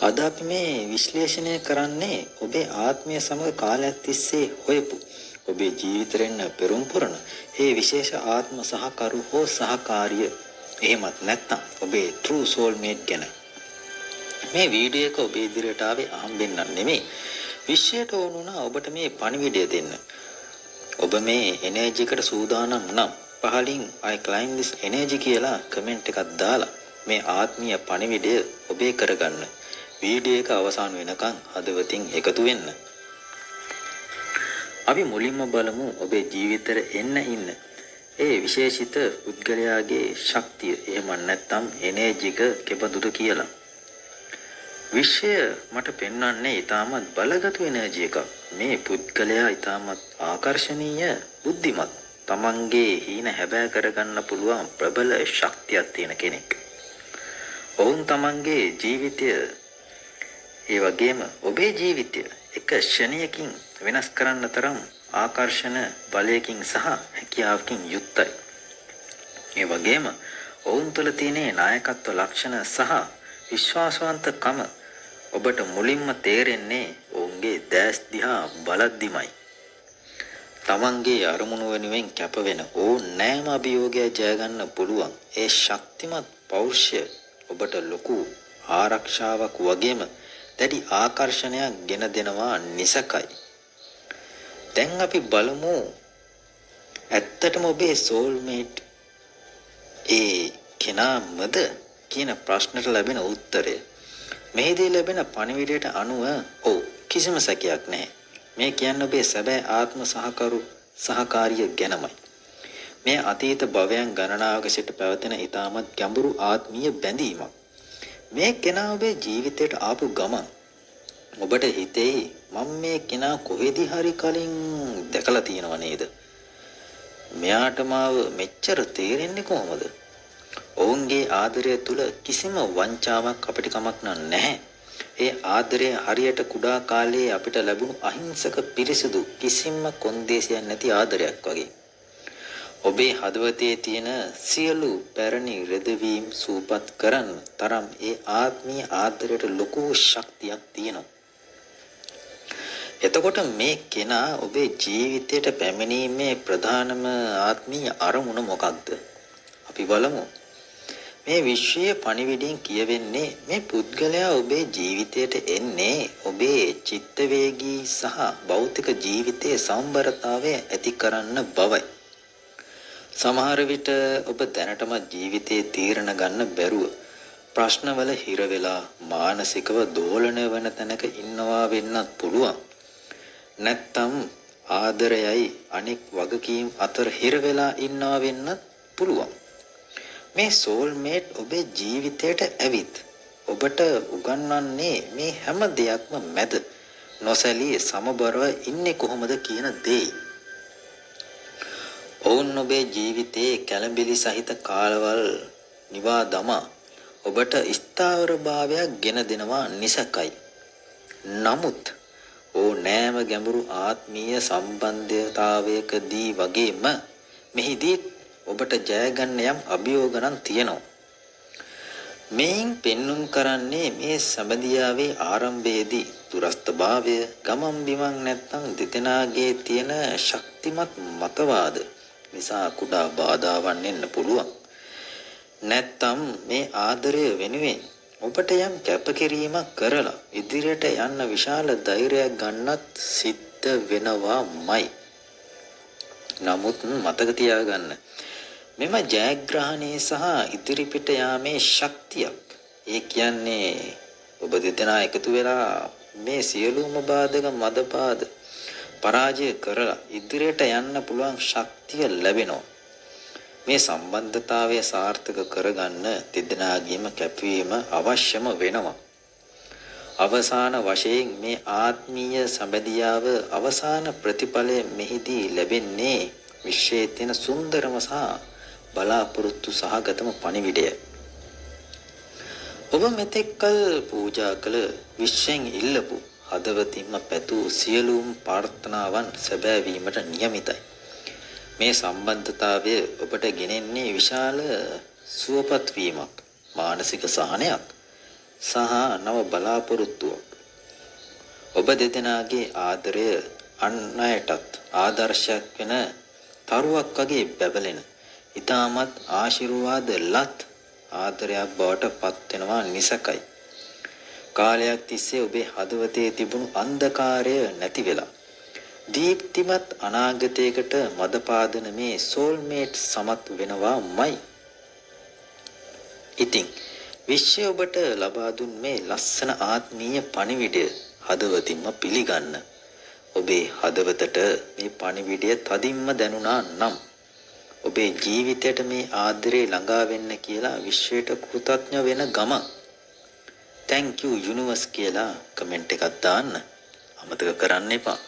අද අපි මේ විශ්ලේෂණය කරන්නේ ඔබේ ආත්මය සමග කාලයක් තිස්සේ හොයපු ඔබේ ජීවිතෙන්න පෙරම් පුරන මේ විශේෂ ආත්ම සහකරු හෝ සහකාරිය එහෙමත් නැත්නම් ඔබේ true soulmate ගැන මේ වීඩියෝ එක ඔබේ ඉදිරියට ආවේ අහම්බෙන්න නෙමෙයි විශ්වයට ඕන වුණා ඔබට මේ පණිවිඩය දෙන්න. ඔබ මේ එනර්ජි එකට සූදානම් නම් පහලින් I climb this energy කියලා කමෙන්ට් එකක් දාලා මේ ආත්මීය පණිවිඩය ඔබේ කරගන්න. වීඩියෝ එක අවසන් වෙනකන් හදවතින් එකතු වෙන්න. අපි මුලින්ම බලමු ඔබේ ජීවිතේට එන්න ඉන්න ඒ විශේෂිත පුද්ගලයාගේ ශක්තිය එහෙම නැත්නම් එනර්ජි එක කෙබඳුද කියලා. විශ්වය මට පෙන්වන්නේ ඊටමත් බලගත් එනර්ජි එකක්. මේ පුද්ගලයා ඊටමත් ආකර්ශනීය බුද්ධිමත්. තමන්ගේ හීන හැබෑ කරගන්න පුළුවන් ප්‍රබල ශක්තියක් තියෙන කෙනෙක්. ඔවුන් තමන්ගේ ජීවිතය ඒ වගේම ඔබේ ජීවිතය එක ක්ෂණයකින් වෙනස් කරන්න තරම් ආකර්ෂණ බලයකින් සහ හැකියාවකින් යුක්තයි. ඒ වගේම ඔවුන් තුළ තියෙන නායකත්ව ලක්ෂණ සහ විශ්වාසවන්තකම ඔබට මුලින්ම තේරෙන්නේ ඔවුන්ගේ දැස් දිහා බලද්දිමයි. තමන්ගේ අරමුණු වෙනුවෙන් කැප වෙන ඕනෑම අභියෝගයක් ජය ගන්න පුළුවන් ඒ ශක්තිමත් පෞරුෂය ඔබට ලොකු ආරක්ෂාවක් වගේම දැඩි ආකර්ෂණයක් ගෙන දෙනවා නිසකයි. දැන් අපි බලමු ඇත්තටම ඔබේ soulmate ඒ කෙනාමද කියන ප්‍රශ්නට ලැබෙන උත්තරය. මෙහිදී ලැබෙන පණිවිඩයට අනුව ඔව් කිසිම සැකයක් නැහැ. මේ කියන්නේ ඔබේ සැබෑ ආත්ම සහකරු සහකාරිය ගැනමයි. මේ අතීත භවයන් ගණනාවක සිට පැවතෙන ඊටමත් ගැඹුරු ආත්මීය බැඳීමක්. මේ කෙනා ඔබේ ජීවිතයට ආපු ගමන් ඔබට හිතෙයි මම මේ කෙනා කොහෙදී හරි කලින් දැකලා තියෙනව නේද? මෙයාට මාව මෙච්චර තේරෙන්නේ කොහොමද? ඔවුන්ගේ ආදරය තුල කිසිම වංචාවක් අපිට කමක් නැහැ. ඒ ආදරය හරියට කුඩා කාලේ අපිට ලැබුණු අහිංසක පිරිසිදු කිසිම කොන්දේසියක් නැති ආදරයක් වගේ. ඔබේ හදවතේ තියෙන සියලු පැරණි රෙදවීම් සූපත් කරන්න තරම් ඒ ආත්මීය ආදරයට ලොකු ශක්තියක් තියෙනවා. එතකොට මේ කෙනා ඔබේ ජීවිතයට පැමිණීමේ ප්‍රධානම ආත්මීය අරමුණ මොකක්ද? අපි බලමු. මේ විශ්වයේ පණිවිඩයෙන් කියවෙන්නේ මේ පුද්ගලයා ඔබේ ජීවිතයට එන්නේ ඔබේ චිත්ත වේගී සහ භෞතික ජීවිතයේ සම්බරතාවය ඇති කරන්න බවයි. සමහර විට ඔබ දැනටම ජීවිතයේ තීරණ ගන්න බැරුව ප්‍රශ්නවල හිර වෙලා මානසිකව දෝලණය වෙන තැනක ඉන්නවා වෙන්නත් පුළුවන්. නැත්තම් ආදරයයි අනෙක් වගකීම් අතර හිර වෙලා ඉන්නවා වෙන්නත් පුළුවන්. මේ soulmate ඔබේ ජීවිතයට ඇවිත් ඔබට උගන්වන්නේ මේ හැම දෙයක්ම මැද නොසැලී සමබරව ඉන්නේ කොහොමද කියන දේ. ඔවුන් ඔබේ ජීවිතයේ කැළඹිලි සහිත කාලවල නිවා දමා ඔබට ස්ථාවරභාවයක් ගෙන දෙනවා නිසකයි. නමුත් ඕනෑම ගැඹුරු ආත්මීය සම්බන්ධතාවයකදී වගේම මෙහිදී ඔබට ජය ගන්න යම් අභියෝග නම් තියෙනවා. මේන් පෙන්눔 කරන්නේ මේ සම්බන්ධියාවේ ආරම්භයේදී දුරස්ථභාවය ගමන් බිමන් නැත්නම් දෙදෙනාගේ තියෙන ශක්තිමත් මතවාද නිසා කුඩා බාධාවන් එන්න පුළුවන්. නැත්නම් මේ ආදරය වෙනුවෙන් ඔබට යම් කැපකිරීමක් කරලා ඉදිරියට යන්න විශාල ධෛර්යයක් ගන්නත් සිද්ධ වෙනවාමයි. නමුත් මතක තියාගන්න මෙම ජයග්‍රහණයේ සහ ඉදිරිපිට යාමේ ශක්තියක් ඒ කියන්නේ ඔබ දෙදෙනා එකතු වෙලා මේ සියලුම බාධක මදපාද පරාජය කරලා ඉදිරියට යන්න පුළුවන් ශක්තිය ලැබෙනවා. මේ සම්බන්ධතාවය සාර්ථක කරගන්න දෙදෙනාගේම කැපවීම අවශ්‍යම වෙනවා. අවසාන වශයෙන් මේ ආත්මීය සම්බන්ධියාව අවසාන ප්‍රතිඵලය මෙහිදී ලැබෙන්නේ විශ්වයේ තියෙන සුන්දරම සහ බලාපොරොත්තු සහගතම පණිවිඩය. ඔබ මෙතෙක්කල් පූජා කළ විශ්වෙන් ඉල්ලපු හදවතින්ම පැතූ සියලුම ප්‍රාර්ථනාවන් සැබෑ වීමට නියමිතයි. මේ සම්බන්ධතාවය ඔබට ගෙනෙන්නේ විශාල සුවපත් වීමක්, මානසික සහනයක්, සහ නව බලාපොරොත්තුවක්. ඔබ දෙදෙනාගේ ආදරය අන් අයටත් ආදර්ශයක් වෙන තරුවක් වගේ බැබලෙන ඊටමත් ආශිර්වාද ලත් ආදරයක් බවට පත් වෙනවා නිසකයි. කාලයක් තිස්සේ ඔබේ හදවතේ තිබුණු අන්ධකාරය නැති වෙලා දීප්තිමත් අනාගතයකට මද පාදන මේ සෝල්මේට් සමත් වෙනවාමයි. ඉතින් විශ්වය ඔබට ලබා දුන් මේ ලස්සන ආත්මීය පණිවිඩය හදවතින්ම පිළිගන්න. ඔබේ හදවතට මේ පණිවිඩය තදින්ම දැනුණා නම් ඔබේ ජීවිතයට මේ ආදරේ ළඟා වෙන්න කියලා විශ්වයට කෘතඥ වෙන ගම thank you universe කියලා කමෙන්ට් එකක් දාන්න අමතක කරන්න එපා.